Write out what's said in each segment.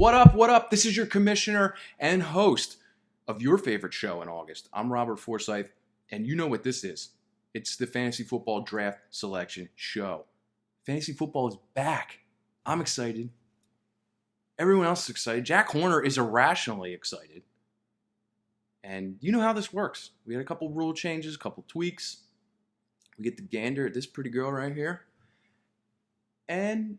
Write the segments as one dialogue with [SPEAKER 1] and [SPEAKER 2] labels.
[SPEAKER 1] What up? What up? This is your commissioner and host of your favorite show in August. I'm Robert Forsyth, and you know what this is. It's the Fantasy Football Draft Selection Show. Fantasy football is back. I'm excited. Everyone else is excited. Jack Horner is irrationally excited. And you know how this works. We had a couple rule changes, a couple tweaks. We get the gander at this pretty girl right here. And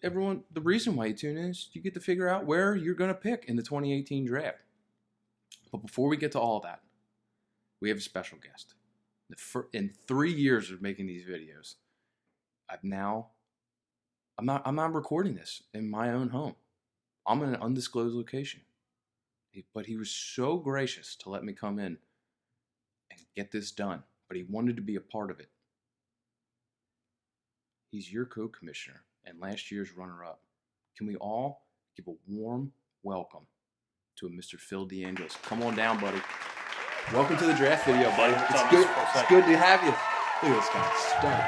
[SPEAKER 1] everyone, the reason why you tune in is you get to figure out where you're going to pick in the 2018 draft. But before we get to all that, we have a special guest. In 3 years of making these videos, I'm not recording this in my own home. I'm in an undisclosed location. But he was so gracious to let me come in and get this done. But he wanted to be a part of it. He's your co-commissioner and last year's runner-up. Can we all give a warm welcome to Mr. Phil DeAngelis? Come on down, buddy. Welcome to the draft video, buddy. It's good to have you. Look at this guy, stunning.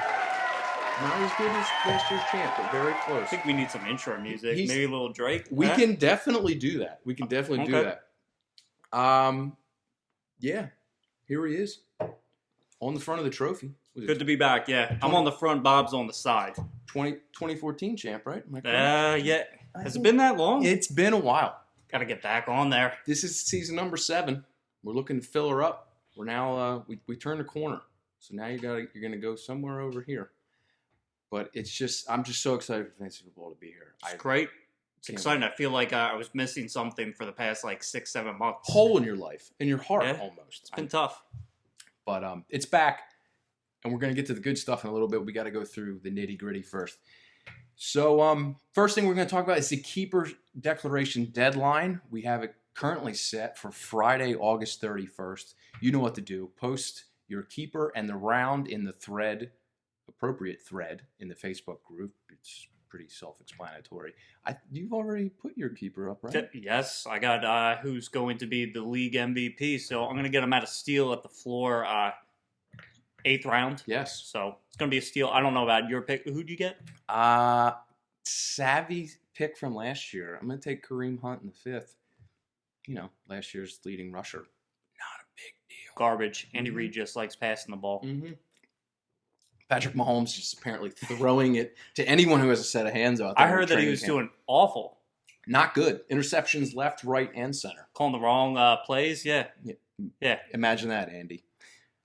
[SPEAKER 1] Not as good as last year's champ, but very close.
[SPEAKER 2] I think we need some intro music. Maybe a little Drake.
[SPEAKER 1] We can definitely do that. We can definitely do that. Yeah, here he is on the front of the trophy.
[SPEAKER 2] Good to be back. Yeah, I'm on the front. Bob's on the side.
[SPEAKER 1] 2014 champ, right?
[SPEAKER 2] Yeah. Has it been that long?
[SPEAKER 1] It's been a while.
[SPEAKER 2] Got to get back on there.
[SPEAKER 1] This is season number 7. We're looking to fill her up. We're now we turned a corner, so now you're gonna go somewhere over here. But I'm just so excited for fantasy football to be here.
[SPEAKER 2] It's great. It's exciting. I feel like I was missing something for the past 6-7 months.
[SPEAKER 1] Hole in your life, in your heart, almost.
[SPEAKER 2] It's been tough.
[SPEAKER 1] But it's back, and we're gonna get to the good stuff in a little bit. We got to go through the nitty gritty first. So first thing we're gonna talk about is the keeper declaration deadline. We have it currently set for Friday, August 31st. You know what to do. Post your keeper and the round in the appropriate thread in the Facebook group. It's pretty self-explanatory. You've already put your keeper up, right?
[SPEAKER 2] Yes, I got who's going to be the league MVP. So I'm going to get him at a steal at the floor 8th round.
[SPEAKER 1] Yes.
[SPEAKER 2] So it's going to be a steal. I don't know about your pick. Who'd you get?
[SPEAKER 1] Savvy pick from last year. I'm going to take Kareem Hunt in the 5th. You know, last year's leading rusher. Not a big deal.
[SPEAKER 2] Garbage. Andy Reid just likes passing the ball.
[SPEAKER 1] Mm-hmm. Patrick Mahomes just apparently throwing it to anyone who has a set of hands out there.
[SPEAKER 2] I heard that he was doing awful.
[SPEAKER 1] Not good. Interceptions left, right, and center.
[SPEAKER 2] Calling the wrong plays. Yeah.
[SPEAKER 1] Imagine that, Andy.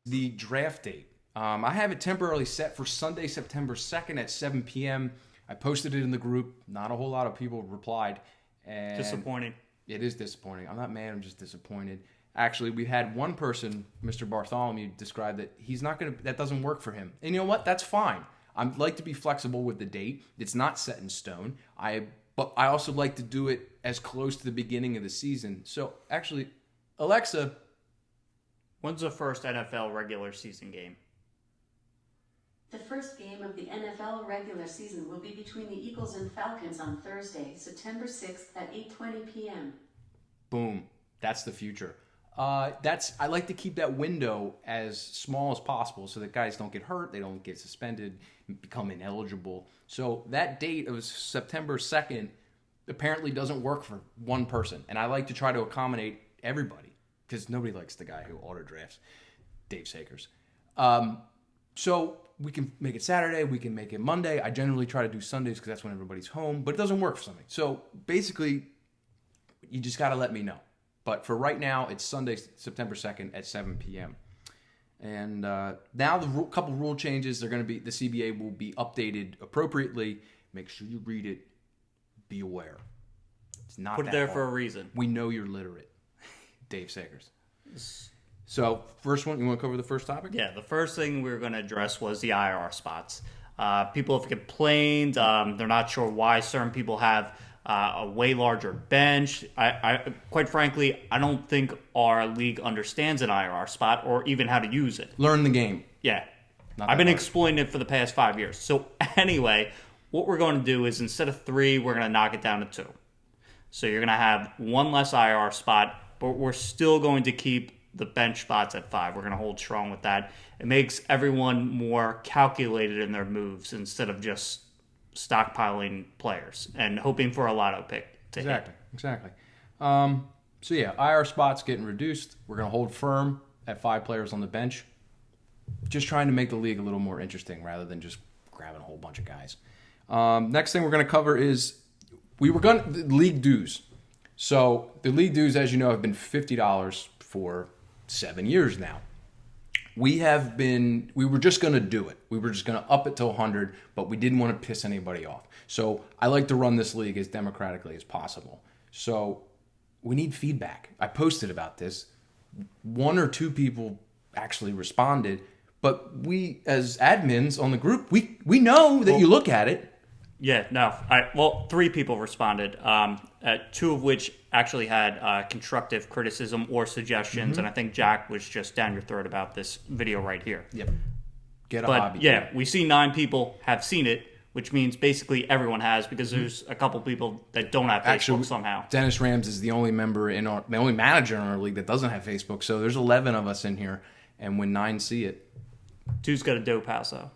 [SPEAKER 1] The draft date. I have it temporarily set for Sunday, September 2nd at 7 p.m. I posted it in the group. Not a whole lot of people replied. And
[SPEAKER 2] disappointing.
[SPEAKER 1] It is disappointing. I'm not mad. I'm just disappointed. Actually, we had one person, Mr. Bartholomew, describe that that doesn't work for him. And you know what? That's fine. I'd like to be flexible with the date. It's not set in stone. But I also like to do it as close to the beginning of the season. So, actually, Alexa.
[SPEAKER 2] When's the first NFL regular season game?
[SPEAKER 3] The first game of the NFL regular season will be between the Eagles and Falcons on Thursday, September 6th at 8:20 p.m.
[SPEAKER 1] Boom. That's the future. I like to keep that window as small as possible so that guys don't get hurt, they don't get suspended, become ineligible. So that date of September 2nd apparently doesn't work for one person. And I like to try to accommodate everybody because nobody likes the guy who auto drafts, Dave Sakers. So we can make it Saturday, we can make it Monday. I generally try to do Sundays because that's when everybody's home, but it doesn't work for something. So basically, you just got to let me know. But for right now, it's Sunday, September 2nd at 7 p.m. And now the couple rule changes, the CBA will be updated appropriately. Make sure you read it. Be aware. It's not
[SPEAKER 2] put it there for a reason.
[SPEAKER 1] We know you're literate, Dave Sakers. So first one, you want to cover the first topic?
[SPEAKER 2] Yeah, the first thing we were going to address was the IR spots. People have complained. They're not sure why certain people have a way larger bench. I quite frankly, I don't think our league understands an IR spot or even how to use it.
[SPEAKER 1] Learn the game.
[SPEAKER 2] Yeah. I've been exploiting it for the past 5 years. So anyway, what we're going to do is instead of 3, we're going to knock it down to 2. So you're going to have one less IR spot, but we're still going to keep the bench spots at 5. We're going to hold strong with that. It makes everyone more calculated in their moves instead of just stockpiling players and hoping for a lotto pick to hit.
[SPEAKER 1] exactly. So yeah, IR spots getting reduced. We're going to hold firm at 5 players on the bench. Just trying to make the league a little more interesting rather than just grabbing a whole bunch of guys. Next thing we're going to cover is the league dues. So the league dues, as you know, have been $50 for 7 years now. We were just going to do it. We were just going to up it to 100, but we didn't want to piss anybody off. So I like to run this league as democratically as possible. So we need feedback. I posted about this. 1 or 2 people actually responded, but we, as admins on the group, we know that you look at it.
[SPEAKER 2] Yeah, no. 3 people responded, 2 of which actually had constructive criticism or suggestions, and I think Jack was just down your throat about this video right here.
[SPEAKER 1] Yep. Get a hobby.
[SPEAKER 2] Yeah, we see 9 people have seen it, which means basically everyone has, because there's a couple people that don't have Facebook somehow.
[SPEAKER 1] Dennis Rams is the only member the only manager in our league that doesn't have Facebook. So there's 11 of us in here, and when 9 see it,
[SPEAKER 2] 2's got a dope house though.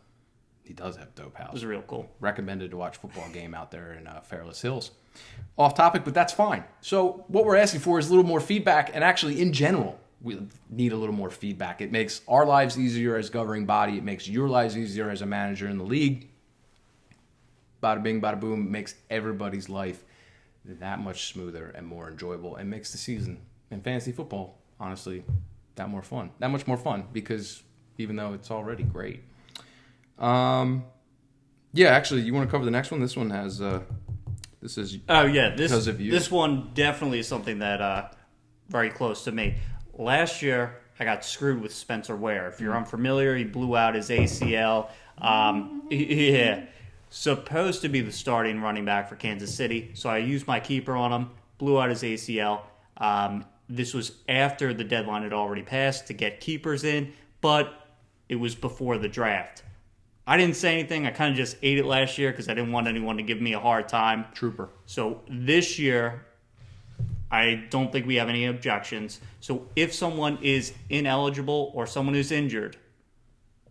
[SPEAKER 1] He does have dope house.
[SPEAKER 2] It was real cool.
[SPEAKER 1] Recommended to watch football game out there in Fairless Hills. Off topic, but that's fine. So what we're asking for is a little more feedback, and actually in general, we need a little more feedback. It makes our lives easier as governing body. It makes your lives easier as a manager in the league. Bada bing, bada boom, makes everybody's life that much smoother and more enjoyable, and makes the season in fantasy football, honestly, that much more fun, because even though it's already great. Yeah, actually, you want to cover the next one? This one has, this is because of you.
[SPEAKER 2] This one definitely is something that very close to me. Last year, I got screwed with Spencer Ware. If you're unfamiliar, he blew out his ACL. Supposed to be the starting running back for Kansas City, so I used my keeper on him, blew out his ACL. This was after the deadline had already passed to get keepers in, but it was before the draft. I didn't say anything. I kind of just ate it last year because I didn't want anyone to give me a hard time.
[SPEAKER 1] Trooper.
[SPEAKER 2] So this year, I don't think we have any objections. So if someone is ineligible or someone is injured,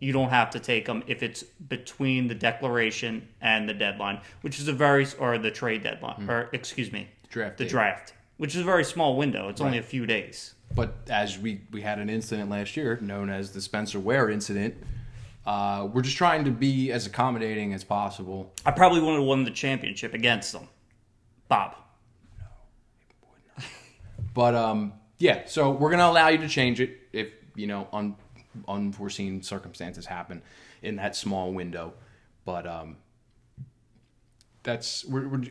[SPEAKER 2] you don't have to take them if it's between the declaration and the deadline, which is the trade deadline, or excuse me, the draft, which is a very small window. It's only a few days.
[SPEAKER 1] But as we had an incident last year known as the Spencer Ware incident, we're just trying to be as accommodating as possible.
[SPEAKER 2] I probably would have won the championship against them, Bob.
[SPEAKER 1] No, it would not. But yeah, so we're gonna allow you to change it if unforeseen circumstances happen in that small window, but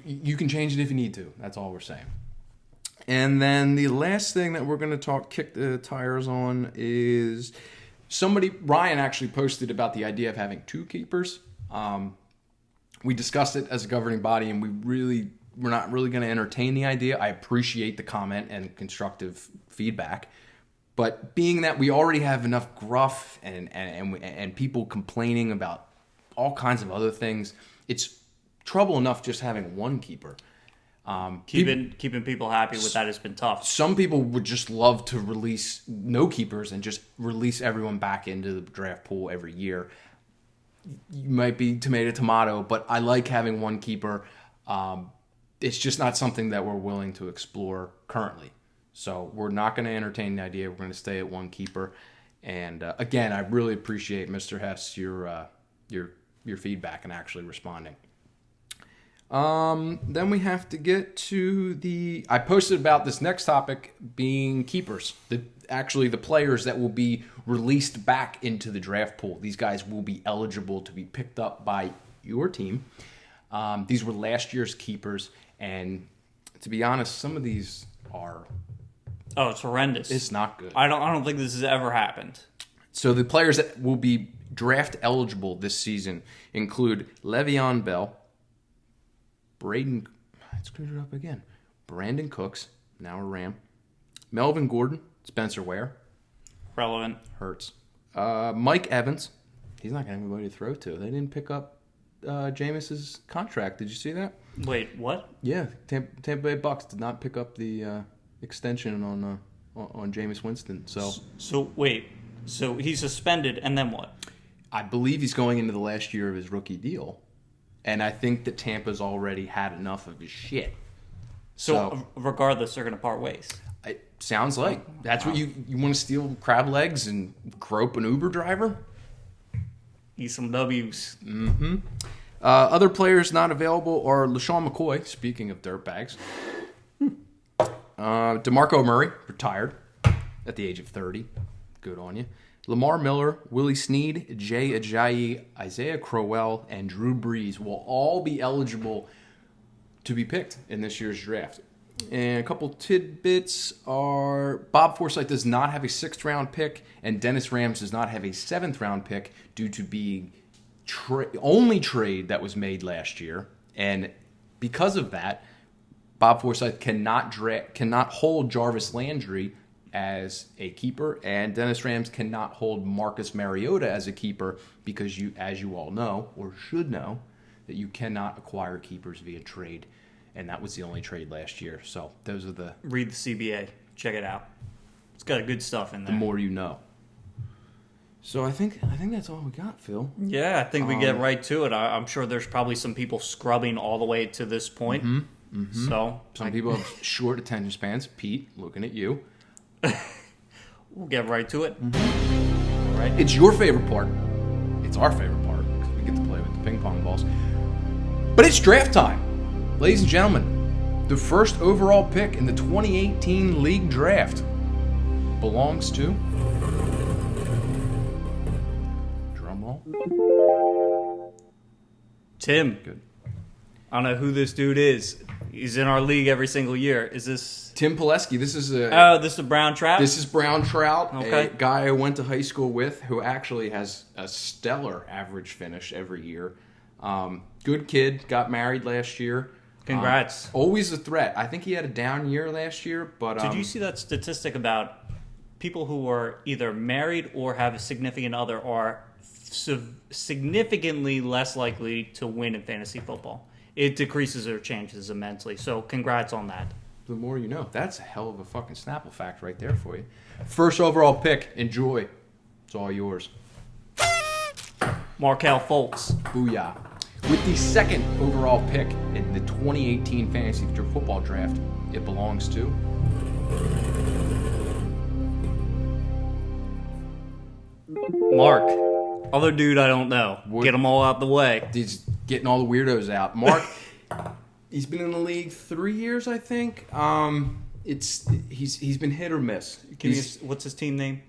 [SPEAKER 1] you can change it if you need to. That's all we're saying. And then the last thing that we're going to kick the tires on is Ryan actually posted about the idea of having 2 keepers. We discussed it as a governing body, and we're not really going to entertain the idea. I appreciate the comment and constructive feedback. But being that we already have enough gruff and people complaining about all kinds of other things, it's trouble enough just having 1 keeper.
[SPEAKER 2] Keeping people happy with that has been tough.
[SPEAKER 1] Some people would just love to release no keepers and just release everyone back into the draft pool every year. You might be tomato, but I like having 1 keeper. It's just not something that we're willing to explore currently. So we're not going to entertain the idea. We're going to stay at 1 keeper. And again, I really appreciate, Mr. Hess, your feedback and actually responding. Then we have to get to I posted about this next topic being keepers. The players that will be released back into the draft pool. These guys will be eligible to be picked up by your team. These were last year's keepers. And to be honest, some of these are...
[SPEAKER 2] Oh, it's horrendous.
[SPEAKER 1] It's not good.
[SPEAKER 2] I don't think this has ever happened.
[SPEAKER 1] So the players that will be draft eligible this season include Le'Veon Bell, Brandon Cooks, now a Ram, Melvin Gordon, Spencer Ware,
[SPEAKER 2] relevant,
[SPEAKER 1] hurts, Mike Evans. He's not going to have anybody to throw to. They didn't pick up Jameis's contract. Did you see that?
[SPEAKER 2] Wait, what?
[SPEAKER 1] Yeah, Tampa Bay Bucks did not pick up the extension on Jameis Winston. So
[SPEAKER 2] wait, so he's suspended, and then what?
[SPEAKER 1] I believe he's going into the last year of his rookie deal, and I think that Tampa's already had enough of his shit.
[SPEAKER 2] So regardless, they're going to part ways.
[SPEAKER 1] It sounds like that's what you want to steal crab legs and grope an Uber driver.
[SPEAKER 2] Eat some W's.
[SPEAKER 1] Other players not available are LaShawn McCoy. Speaking of dirtbags, DeMarco Murray retired at the age of 30. Good on you. Lamar Miller, Willie Snead, Jay Ajayi, Isaiah Crowell, and Drew Brees will all be eligible to be picked in this year's draft. And a couple tidbits are Bob Forsythe does not have a 6th-round pick, and Dennis Rams does not have a 7th-round pick due to being only trade that was made last year. And because of that, Bob Forsythe cannot hold Jarvis Landry as a keeper, and Dennis Rams cannot hold Marcus Mariota as a keeper because as you all know, or should know, that you cannot acquire keepers via trade. And that was the only trade last year. So those are the...
[SPEAKER 2] Read the CBA. Check it out. It's got good stuff in there.
[SPEAKER 1] The more you know. So I think that's all we got, Phil.
[SPEAKER 2] Yeah, I think we get right to it. I'm sure there's probably some people scrubbing all the way to this point. So
[SPEAKER 1] some people have short attention spans. Pete, looking at you.
[SPEAKER 2] We'll get right to it. All right.
[SPEAKER 1] It's your favorite part. It's our favorite part because we get to play with the ping pong balls. But it's draft time. Ladies and gentlemen, the first overall pick in the 2018 league draft belongs to... Drum roll.
[SPEAKER 2] Tim.
[SPEAKER 1] Good.
[SPEAKER 2] I don't know who this dude is. He's in our league every single year. Is this...
[SPEAKER 1] Tim Pileski. This is
[SPEAKER 2] this is Brown Trout?
[SPEAKER 1] This is Brown Trout,
[SPEAKER 2] okay.
[SPEAKER 1] A guy I went to high school with who actually has a stellar average finish every year. Good kid, got married last year.
[SPEAKER 2] Congrats.
[SPEAKER 1] Always a threat. I think he had a down year last year, but...
[SPEAKER 2] Did you see that statistic about people who are either married or have a significant other are significantly less likely to win in fantasy football? It decreases their chances immensely. So congrats on that.
[SPEAKER 1] The more you know. That's a hell of a fucking Snapple fact right there for you. First overall pick. Enjoy. It's all yours.
[SPEAKER 2] Markelle Fultz.
[SPEAKER 1] Booyah. With the second overall pick in the 2018 Fantasy Football Draft, it belongs to...
[SPEAKER 2] Mark. Other dude I don't know. Get them all out the way.
[SPEAKER 1] He's getting all the weirdos out. Mark, he's been in the league 3 years, I think. He's been hit or miss.
[SPEAKER 2] What's his team name?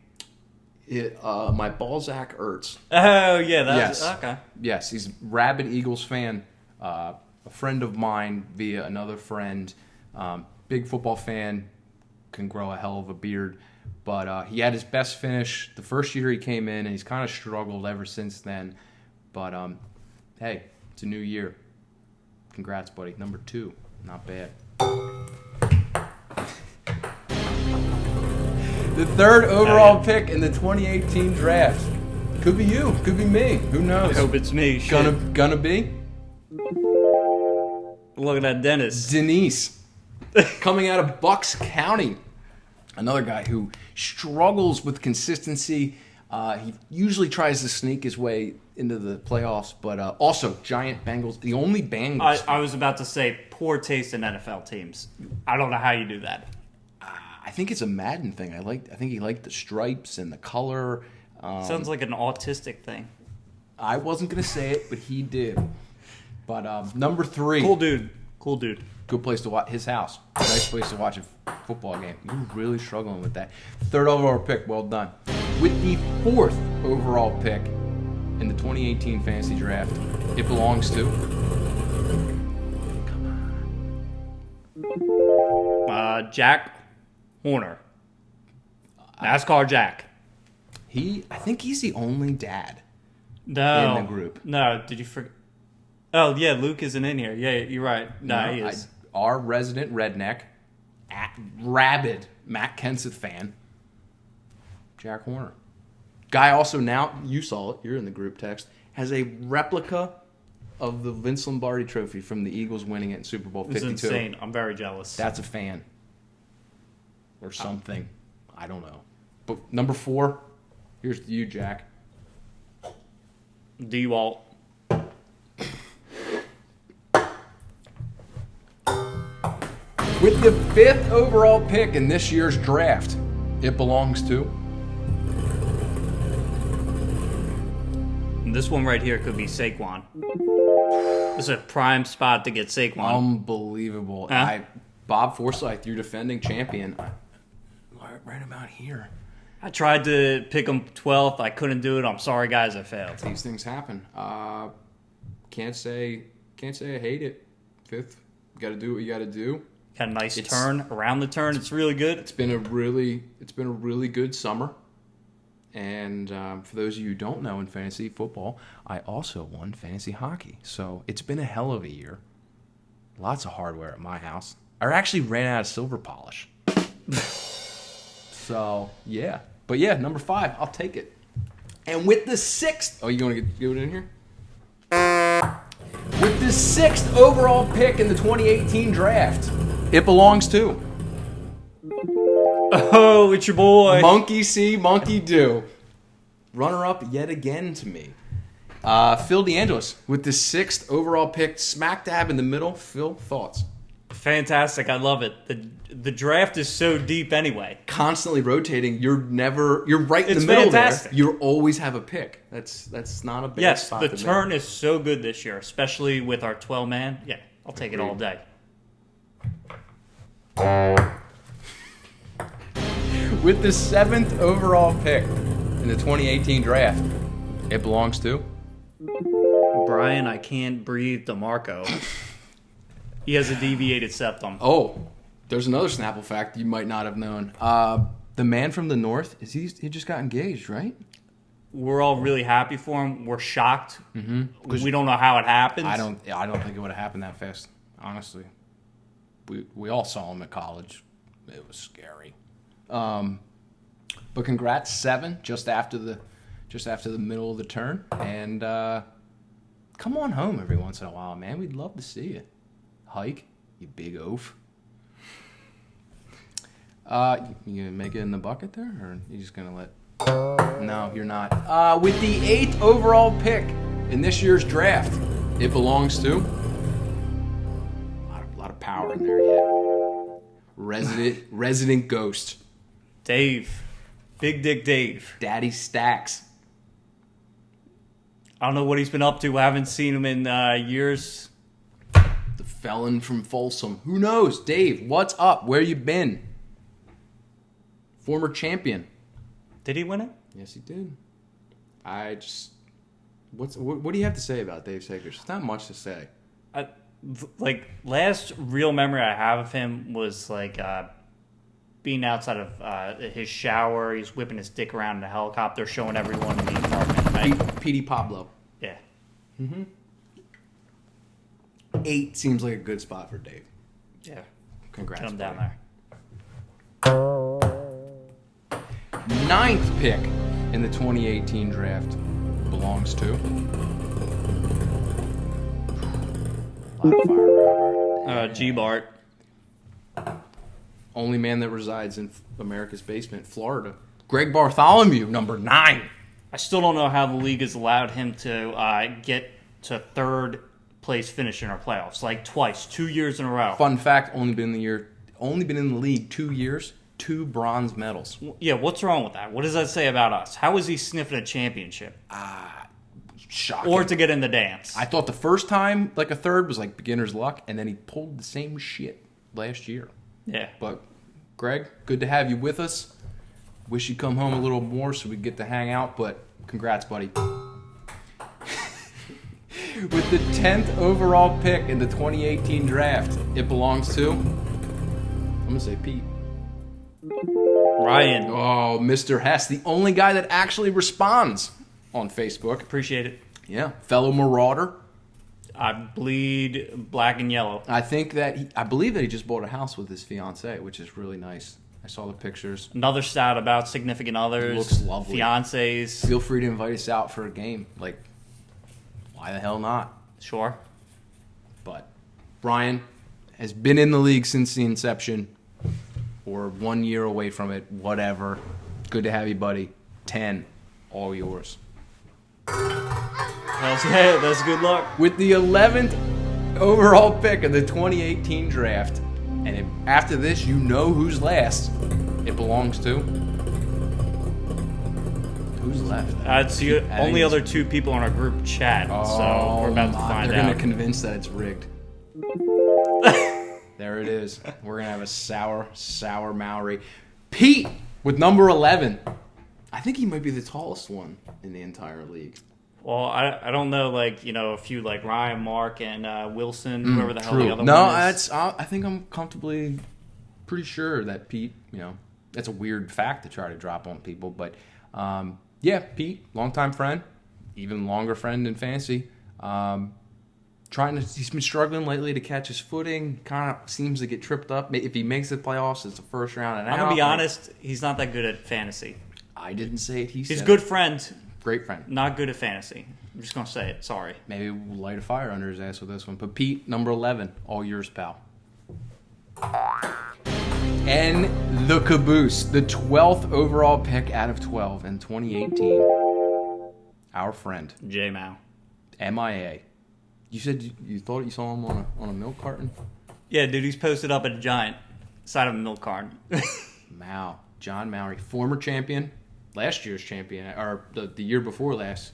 [SPEAKER 1] My Balzac Ertz.
[SPEAKER 2] Oh, yeah.
[SPEAKER 1] Yes.
[SPEAKER 2] Okay.
[SPEAKER 1] Yes, he's a rabid Eagles fan. A friend of mine via another friend. Big football fan. Can grow a hell of a beard. But he had his best finish the first year he came in, and he's kind of struggled ever since then. But, hey, it's a new year. Congrats, buddy. Number 2. Not bad. The third overall pick in the 2018 draft. Could be you. Could be me. Who knows?
[SPEAKER 2] I hope it's me.
[SPEAKER 1] Gonna be?
[SPEAKER 2] Look at that Dennis.
[SPEAKER 1] Denise. Coming out of Bucks County. Another guy who struggles with consistency. He usually tries to sneak his way into the playoffs, but also Giant Bengals. The only Bengals.
[SPEAKER 2] I was about to say poor taste in NFL teams. I don't know how you do that.
[SPEAKER 1] I think it's a Madden thing. I think he liked the stripes and the color.
[SPEAKER 2] Sounds like an autistic thing.
[SPEAKER 1] I wasn't gonna say it, but he did. But number 3.
[SPEAKER 2] Cool dude.
[SPEAKER 1] Good place to watch. His house. Nice place to watch a football game. You're really struggling with that. Third overall pick. Well done. With the 4th overall pick in the 2018 fantasy draft, it belongs to...
[SPEAKER 2] Jack Horner. NASCAR Jack.
[SPEAKER 1] I think he's the only dad
[SPEAKER 2] No.
[SPEAKER 1] in the group.
[SPEAKER 2] No, did you forget? Oh, yeah, Luke isn't in here. Yeah, you're right. No, he is.
[SPEAKER 1] Our resident redneck, rabid Matt Kenseth fan, Jack Horner. Guy also now, you saw it, you're in the group text, has a replica of the Vince Lombardi trophy from the Eagles winning it in Super Bowl 52.
[SPEAKER 2] It's insane. I'm very jealous.
[SPEAKER 1] That's a fan. Or something. I don't know. But number 4, here's to you, Jack.
[SPEAKER 2] D-Walt.
[SPEAKER 1] With With the 5th overall pick in this year's draft, it belongs to...
[SPEAKER 2] This one right here could be Saquon. This is a prime spot to get Saquon.
[SPEAKER 1] Unbelievable.
[SPEAKER 2] Huh?
[SPEAKER 1] Bob Forsyth, your defending champion. Right about here.
[SPEAKER 2] I tried to pick him 12th. I couldn't do it. I'm sorry, guys. I failed.
[SPEAKER 1] These things happen. Can't say I hate it. 5th. You got to do what you got to do.
[SPEAKER 2] Got a nice turn around the turn. It's really good.
[SPEAKER 1] It's been a really good summer. And for those of you who don't know, in fantasy football, I also won fantasy hockey. So it's been a hell of a year. Lots of hardware at my house. I actually ran out of silver polish. So, yeah. But yeah, number 5, I'll take it. And with the 6th... Oh, you want to get it in here? With the 6th overall pick in the 2018 draft, it belongs to...
[SPEAKER 2] Oh, it's your boy.
[SPEAKER 1] Monkey see, monkey do. Runner-up yet again to me. Phil DeAngelis with the 6th overall pick, smack dab in the middle. Phil, thoughts?
[SPEAKER 2] Fantastic. I love it. The draft is so deep anyway.
[SPEAKER 1] Constantly rotating. You're right in
[SPEAKER 2] It's
[SPEAKER 1] the middle
[SPEAKER 2] fantastic.
[SPEAKER 1] there. You always have a pick. That's not a bad
[SPEAKER 2] Yes,
[SPEAKER 1] spot
[SPEAKER 2] the
[SPEAKER 1] to
[SPEAKER 2] turn
[SPEAKER 1] make.
[SPEAKER 2] is so good this year, especially with our 12-man. Yeah, I'll take it all day.
[SPEAKER 1] With the 7th overall pick in the 2018 draft, it belongs to...
[SPEAKER 2] Brian, I can't breathe DeMarco. He has a deviated septum.
[SPEAKER 1] Oh, there's another Snapple fact you might not have known. The man from the north, he just got engaged, right?
[SPEAKER 2] We're all really happy for him. We're shocked. Mm-hmm. We don't know how it happened.
[SPEAKER 1] I don't think it would have happened that fast, honestly. We all saw him at college. It was scary. But congrats, 7, just after the middle of the turn, and come on home every once in a while, man. We'd love to see you. Hike, you big oaf. You gonna make it in the bucket there, or you just gonna let? No, you're not. With the 8th overall pick in this year's draft, it belongs to... A lot of power in there yet. Resident Ghost.
[SPEAKER 2] Dave. Big Dick Dave.
[SPEAKER 1] Daddy Stacks.
[SPEAKER 2] I don't know what he's been up to. I haven't seen him in years.
[SPEAKER 1] The felon from Folsom. Who knows? Dave, what's up? Where you been? Former champion.
[SPEAKER 2] Did he win it?
[SPEAKER 1] Yes, he did. What do you have to say about Dave Sakers? It's not much to say.
[SPEAKER 2] Last real memory I have of him was being outside of his shower. He's whipping his dick around in a helicopter, showing everyone in the apartment. Right?
[SPEAKER 1] P.D. Pablo.
[SPEAKER 2] Yeah.
[SPEAKER 1] 8 seems like a good spot for Dave.
[SPEAKER 2] Yeah.
[SPEAKER 1] Congrats.
[SPEAKER 2] Get him down
[SPEAKER 1] buddy.
[SPEAKER 2] there.
[SPEAKER 1] 9th pick in the 2018 draft belongs to... A lot of firepower.
[SPEAKER 2] G. Bart.
[SPEAKER 1] Only man that resides in America's basement, Florida. Greg Bartholomew, number 9.
[SPEAKER 2] I still don't know how the league has allowed him to get to 3rd place finish in our playoffs. Twice, 2 years in a row.
[SPEAKER 1] Fun fact: only been in the league 2 years, 2 bronze medals.
[SPEAKER 2] Yeah, what's wrong with that? What does that say about us? How is he sniffing a championship?
[SPEAKER 1] Shocking.
[SPEAKER 2] Or to get in the dance?
[SPEAKER 1] I thought the first time, a third, was beginner's luck, and then he pulled the same shit last year.
[SPEAKER 2] Yeah.
[SPEAKER 1] But, Greg, good to have you with us. Wish you'd come home a little more so we could get to hang out, but congrats, buddy. With the 10th overall pick in the 2018 draft, it belongs to... I'm going to say Pete.
[SPEAKER 2] Ryan.
[SPEAKER 1] Oh, Mr. Hess, the only guy that actually responds on Facebook.
[SPEAKER 2] Appreciate it.
[SPEAKER 1] Yeah, fellow Marauder.
[SPEAKER 2] I bleed black and yellow.
[SPEAKER 1] I believe that he just bought a house with his fiance, which is really nice. I saw the pictures.
[SPEAKER 2] Another stat about significant others.
[SPEAKER 1] Looks lovely.
[SPEAKER 2] Fiancés.
[SPEAKER 1] Feel free to invite us out for a game. Why the hell not?
[SPEAKER 2] Sure.
[SPEAKER 1] But Brian has been in the league since the inception, or 1 year away from it, whatever. Good to have you, buddy. 10, all yours.
[SPEAKER 2] That's good luck.
[SPEAKER 1] With the 11th overall pick of the 2018 draft, after this, you know who's last. It belongs to. Who's left?
[SPEAKER 2] It's the only other two people in our group chat, so we're about to find
[SPEAKER 1] They're
[SPEAKER 2] out.
[SPEAKER 1] going to convince that it's rigged. There it is. We're going to have a sour Maori. Pete with number 11. I think he might be the tallest one in the entire league.
[SPEAKER 2] Well, I don't know, a few like Ryan, Mark, and Wilson, whoever the hell the other
[SPEAKER 1] No,
[SPEAKER 2] one is.
[SPEAKER 1] I think I'm comfortably pretty sure that Pete, that's a weird fact to try to drop on people. But, yeah, Pete, longtime friend, even longer friend in fantasy. He's been struggling lately to catch his footing. Kind of seems to get tripped up. If he makes the playoffs, it's the first round. And
[SPEAKER 2] I'm going to be honest, he's not that good at fantasy.
[SPEAKER 1] I didn't say it.
[SPEAKER 2] He's a good friend.
[SPEAKER 1] Great friend.
[SPEAKER 2] Not good at fantasy. I'm just going to say it. Sorry.
[SPEAKER 1] Maybe we'll light a fire under his ass with this one. But Pete, number 11, all yours, pal. And the caboose, the 12th overall pick out of 12 in 2018. Our friend,
[SPEAKER 2] J-Mao.
[SPEAKER 1] MIA. You said you thought you saw him on a milk carton?
[SPEAKER 2] Yeah, dude, he's posted up at a giant side of a milk carton.
[SPEAKER 1] Mao. John Mowry, former champion, last year's champion, or the year before last,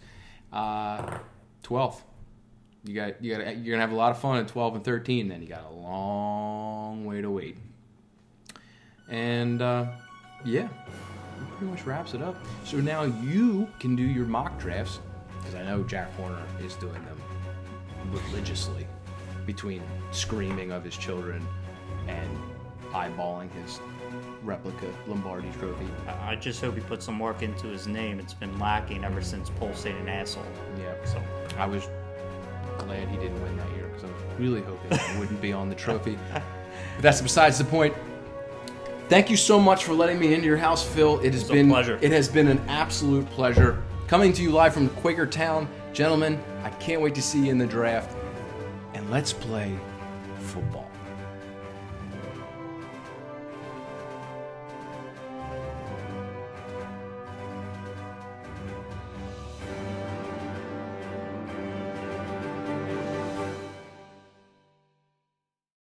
[SPEAKER 1] 12th. You're gonna have a lot of fun at 12 and 13. Then you got a long way to wait. And yeah, that pretty much wraps it up. So now you can do your mock drafts, because I know Jack Horner is doing them religiously, between screaming of his children and eyeballing his replica Lombardi trophy.
[SPEAKER 2] I just hope he put some work into his name. It's been lacking ever since Pulsating Asshole.
[SPEAKER 1] Yeah,
[SPEAKER 2] So
[SPEAKER 1] I was glad he didn't win that year, because I was really hoping he wouldn't be on the trophy. But that's besides the point. Thank you so much for letting me into your house, Phil. It has been a pleasure. It has been an absolute pleasure coming to you live from Quakertown. Gentlemen, I can't wait to see you in the draft. And let's play football.